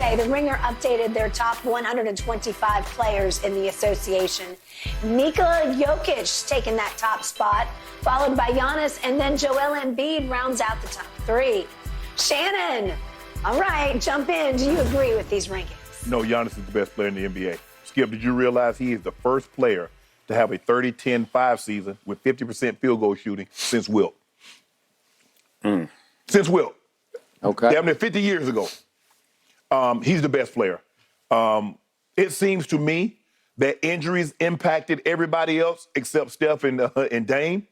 Tuesday, The Ringer updated their top 125 players in the association. Nikola Jokic taking that top spot, followed by Giannis, and then Joel Embiid rounds out the top three. Shannon, all right, jump in. Do you agree with these rankings? No, Giannis is the best player in the NBA. Skip, did you realize he is the first player to have a 30-10-5 season with 50% field goal shooting since Wilt? Since Wilt. Okay. Damn near 50 years ago. He's the best player. It seems to me that injuries impacted everybody else except Steph and Dame.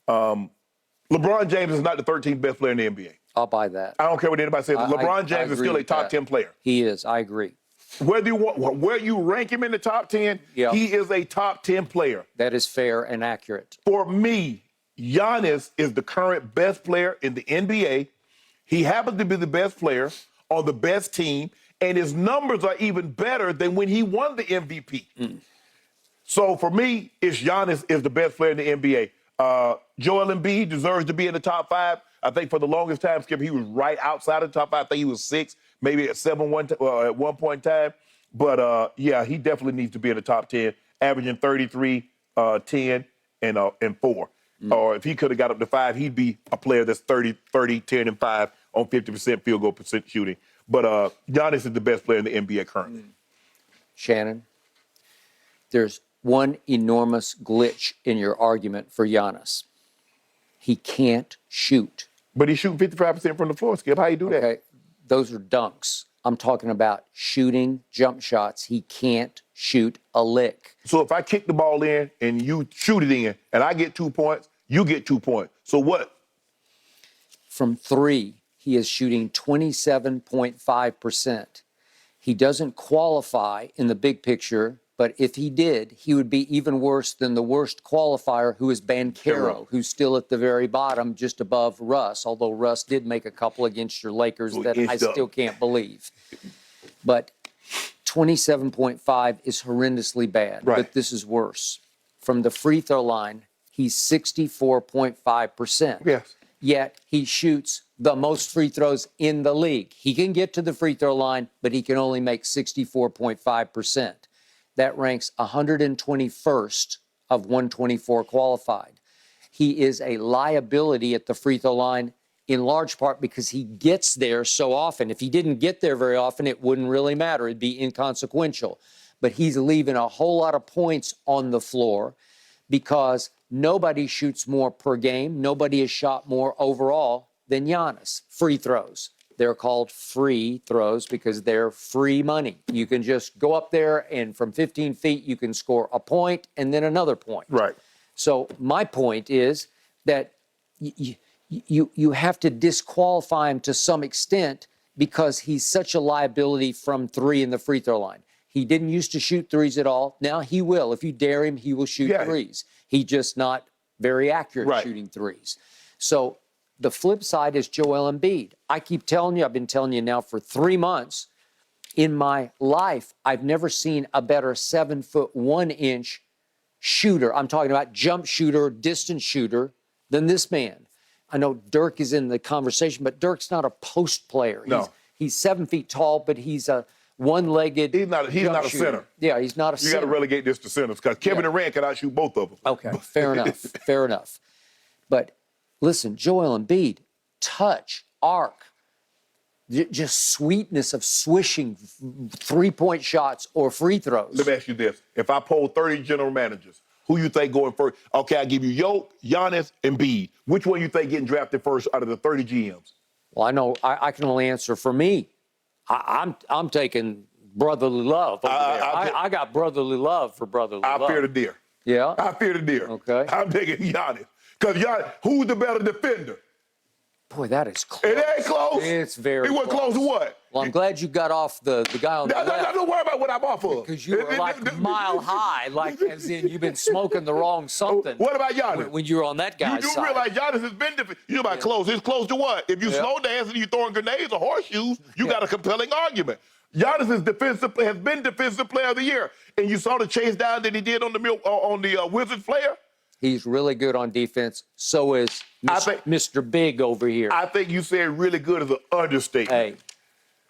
LeBron James is not the 13th best player in the NBA. I'll buy that. I don't care what anybody says. LeBron James is still a top 10 player. He is. I agree. Whether you want, where you rank him in the top 10, he is a top 10 player. That is fair and accurate. For me, Giannis is the current best player in the NBA. He happens to be the best player on the best team, and his numbers are even better than when he won the MVP. So for me, it's Giannis is the best player in the NBA. Joel Embiid deserves to be in the top 5. I think for the longest time, Skip, he was right outside of the top 5. I think he was 6, maybe at 7 at one point in time. But, yeah, he definitely needs to be in the top 10, averaging 33, 10, and 4. Or if he could have got up to 5, he'd be a player that's 30, 10, and 5 on 50% field goal percent shooting. But Giannis is the best player in the NBA currently. Shannon, there's one enormous glitch in your argument for Giannis. He can't shoot. But he's shooting 55% from the floor, Skip. How you do that? Okay, those are dunks. I'm talking about shooting jump shots. He can't shoot a lick. So if I kick the ball in and you shoot it in and I get 2 points, you get 2 points. So what? From 3, he is shooting 27.5%. He doesn't qualify in the big picture, but if he did, he would be even worse than the worst qualifier, who is Banchero, who's still at the very bottom, just above Russ, although Russ did make a couple against your Lakers that I still can't believe. But 27.5 is horrendously bad, but this is worse. From the free throw line, he's 64.5%. Yes. Yet he shoots the most free throws in the league. He can get to the free throw line, but he can only make 64.5%. That ranks 121st of 124 qualified. He is a liability at the free throw line in large part because he gets there so often. If he didn't get there very often, it wouldn't really matter. It'd be inconsequential. But he's leaving a whole lot of points on the floor because nobody shoots more per game. Nobody has shot more overall than Giannis. Free throws. They're called free throws because they're free money. You can just go up there and from 15 feet, you can score a point and then another point. Right. So my point is that you have to disqualify him to some extent because he's such a liability from 3 in the free throw line. He didn't used to shoot threes at all. Now he will. If you dare him, he will shoot threes. He's just not very accurate shooting threes. So the flip side is Joel Embiid. I keep telling you, I've been telling you now for 3 months, in my life, I've never seen a better 7'1" shooter. I'm talking about jump shooter, distance shooter than this man. I know Dirk is in the conversation, but Dirk's not a post player. No. He's 7 feet tall, but he's a one-legged He's not a center. Yeah, he's not a center. You got to relegate this to centers because Kevin Durant can outshoot both of them. Okay, fair enough, fair enough. But listen, Joel Embiid, touch, arc, just sweetness of swishing three-point shots or free throws. Let me ask you this. If I poll 30 general managers, who you think going first? Okay, I give you Jokic, Giannis, and Embiid. Which one you think getting drafted first out of the 30 GMs? Well, I know I can only answer for me. I'm taking brotherly love over there. I got brotherly love for brotherly love. I fear the deer. Yeah? I fear the deer. Okay. I'm taking Giannis. Because Giannis, who's the better defender? Boy, that is close. It ain't close. It's very close. It wasn't close to what? Well, I'm glad you got off the guy on the left. Don't worry about what I'm off of. Because you were like mile high, like as in you've been smoking the wrong something. What about Giannis? When you were on that guy's side. You do realize Giannis has been defending. You know about close. It's close to what? If you slow dance and you throwing grenades or horseshoes, you got a compelling argument. Giannis has been defensive player of the year. And you saw the chase down that he did on the Wizards player? He's really good on defense. So is Mr. Big over here. I think you said really good as an understatement. Hey,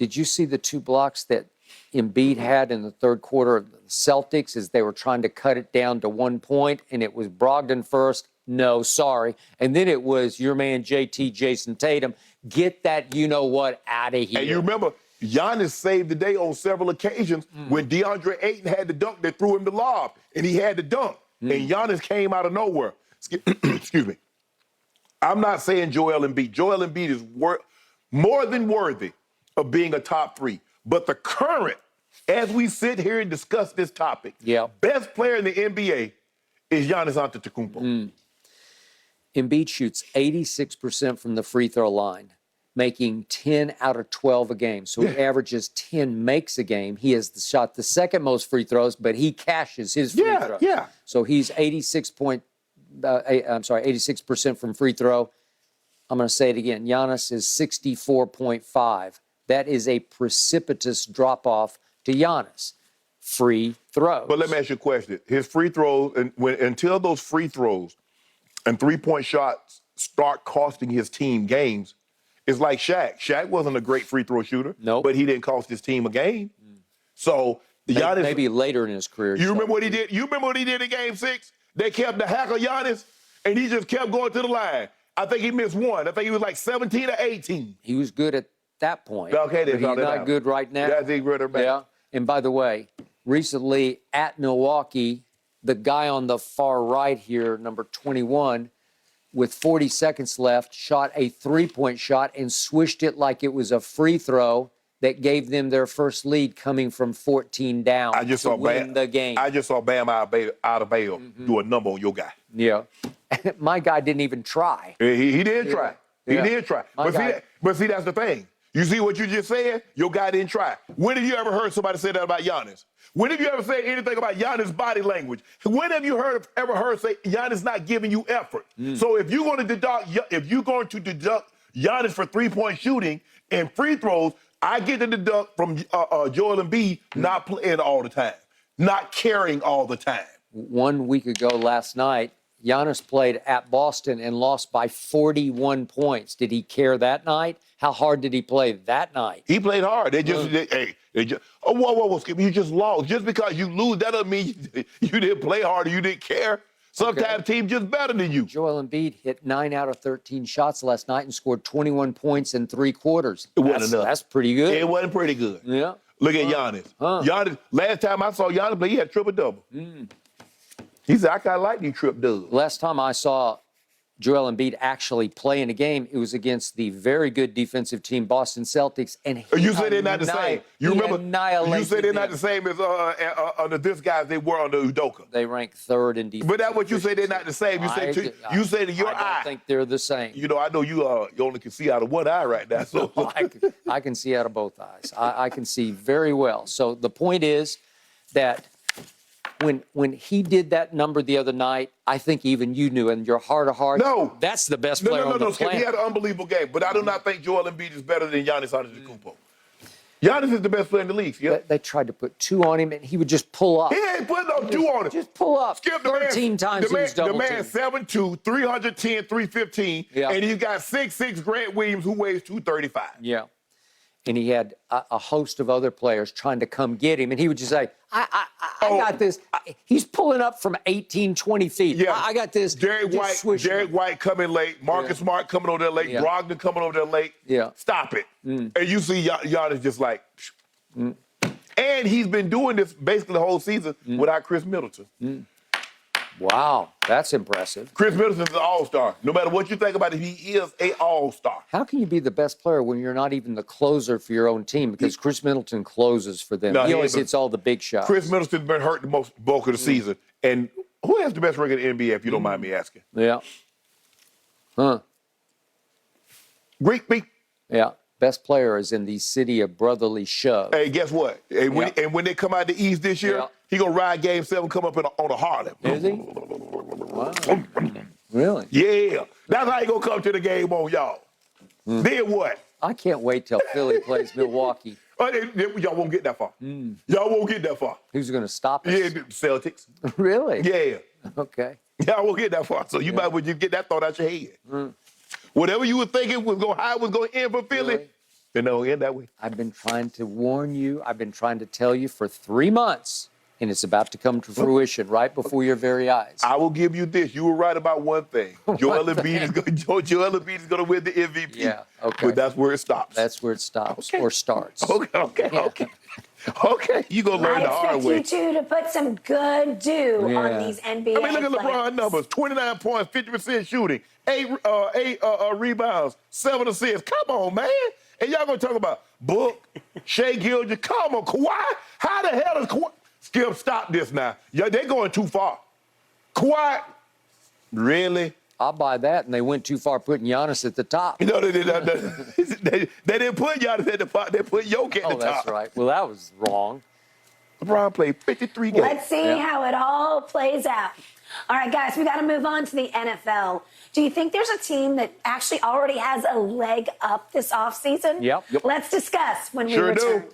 Did you see the 2 blocks that Embiid had in the third quarter of the Celtics as they were trying to cut it down to 1 point, and it was Brogdon first? No, sorry. And then it was your man JT, Jason Tatum. Get that you-know-what out of here. And you remember, Giannis saved the day on several occasions when DeAndre Ayton had the dunk, they threw him the lob, and he had the dunk. And Giannis came out of nowhere. Excuse me. I'm not saying Joel Embiid. Joel Embiid is more than worthy of being a top 3. But the current, as we sit here and discuss this topic, best player in the NBA is Giannis Antetokounmpo. Embiid shoots 86% from the free throw line, making 10 out of 12 a game. So he averages 10 makes a game. He has shot the second most free throws, but he cashes his free throws. So he's 86% from free throw. I'm going to say it again. Giannis is 64.5. That is a precipitous drop-off to Giannis. Free throws. But let me ask you a question. His free throws, until those free throws and three-point shots start costing his team games, it's like Shaq. Shaq wasn't a great free throw shooter, but he didn't cost his team a game. So Giannis, maybe later in his career. You remember what he did? You remember what he did in Game 6? They kept the hack of Giannis, and he just kept going to the line. I think he missed one. I think he was like 17 or 18. He was good at that point. Okay, but he's not good right now. That's back. Yeah. And by the way, recently at Milwaukee, the guy on the far right here, number 21, with 40 seconds left, shot a three-point shot and swished it like it was a free throw that gave them their first lead coming from 14 down to win the game. I just saw Bam out of bail do a number on your guy. Yeah. My guy didn't even try. He did try. He did try. But see, that's the thing. You see what you just said? Your guy didn't try. When have you ever heard somebody say that about Giannis? When have you ever said anything about Giannis' body language? When have you ever heard say Giannis not giving you effort? So if you're going to deduct Giannis for three-point shooting and free throws, I get to deduct from Joel Embiid not playing all the time, not carrying all the time. 1 week ago last night, Giannis played at Boston and lost by 41 points. Did he care that night? How hard did he play that night? He played hard. They just, whoa, Skip, you just lost. Just because you lose, that doesn't mean you didn't play hard or you didn't care. Sometimes team just better than you. Joel Embiid hit 9 out of 13 shots last night and scored 21 points in 3 quarters. It wasn't enough. That's pretty good. It wasn't pretty good. Yeah. Look at Giannis. Giannis, last time I saw Giannis play, he had triple-double. He said, I kind of like these trip-doubles. Last time I saw Joel Embiid actually play in a game, it was against the very good defensive team, Boston Celtics, and you said they're not the same. You remember? You said they're not the same as under this guys they were under Udoka. They rank 3rd in defense. But that's what you say they're not the same. You said to your eye. I don't think they're the same. You know, I know you only can see out of one eye right now. So I can see out of both eyes. I can see very well. So the point is that when he did that number the other night, I think even you knew in your heart of hearts, that's the best player on the planet. He had an unbelievable game, but I do not think Joel Embiid is better than Giannis Antetokounmpo. Giannis is the best player in the league. They tried to put 2 on him, and he would just pull up. He ain't putting no 2 on him. Just pull up. Skip 13 times he was double teamed. The man 7'2", 310, 315, and he's got 6'6" Grant Williams who weighs 235. Yeah. And he had a host of other players trying to come get him. And he would just say, I got this. He's pulling up from 18, 20 feet. Yeah. I got this. Derek White coming late. Marcus Smart coming over there late. Brogdon coming over there late. Yeah. Stop it. And you see Giannis just like. And he's been doing this basically the whole season without Chris Middleton. Wow, that's impressive. Chris Middleton's an all-star. No matter what you think about it, he is an all-star. How can you be the best player when you're not even the closer for your own team? Because Chris Middleton closes for them. He always hits all the big shots. Chris Middleton's been hurt the most bulk of the season. And who has the best record in the NBA, if you don't mind me asking? Yeah. Greek beat. Yeah. Best player is in the city of brotherly shove. Hey, guess what? And when they come out the East this year, he going to ride Game 7, come up on a Harlem. Is he? Wow. Really? Yeah. That's how he going to come to the game on y'all. Then what? I can't wait till Philly plays Milwaukee. Y'all won't get that far. Y'all won't get that far. Who's going to stop us? Yeah, Celtics. Really? Yeah. Okay. Y'all won't get that far. So you might as well just get that thought out your head. Whatever you were thinking was how it was going to end for Philly, Then they'll end that way. I've been trying to warn you. I've been trying to tell you for 3 months, and it's about to come to fruition right before your very eyes. I will give you this. You were right about one thing. Joel Embiid is going to win the MVP. Yeah, okay. But that's where it stops. That's where it stops or starts. Okay. Okay, you going to learn the hard way. I expect you two to put some good dew on these NBA I mean, look at LeBron players. numbers: 29 points, 50% shooting, eight rebounds, 7 assists. Come on, man. And y'all gonna talk about Book, Shea Gilgeous. Come on, Kawhi. How the hell is Kawhi? Skip, stop this now. Yeah, they're going too far. Kawhi, really? I'll buy that, and they went too far putting Giannis at the top. You know, they didn't put Giannis at the top. They put Jokic at the top. Oh, that's right. Well, that was wrong. LeBron played 53 games. Let's see how it all plays out. All right, guys, we got to move on to the NFL. Do you think there's a team that actually already has a leg up this offseason? Yep. Let's discuss when we Sure return. do.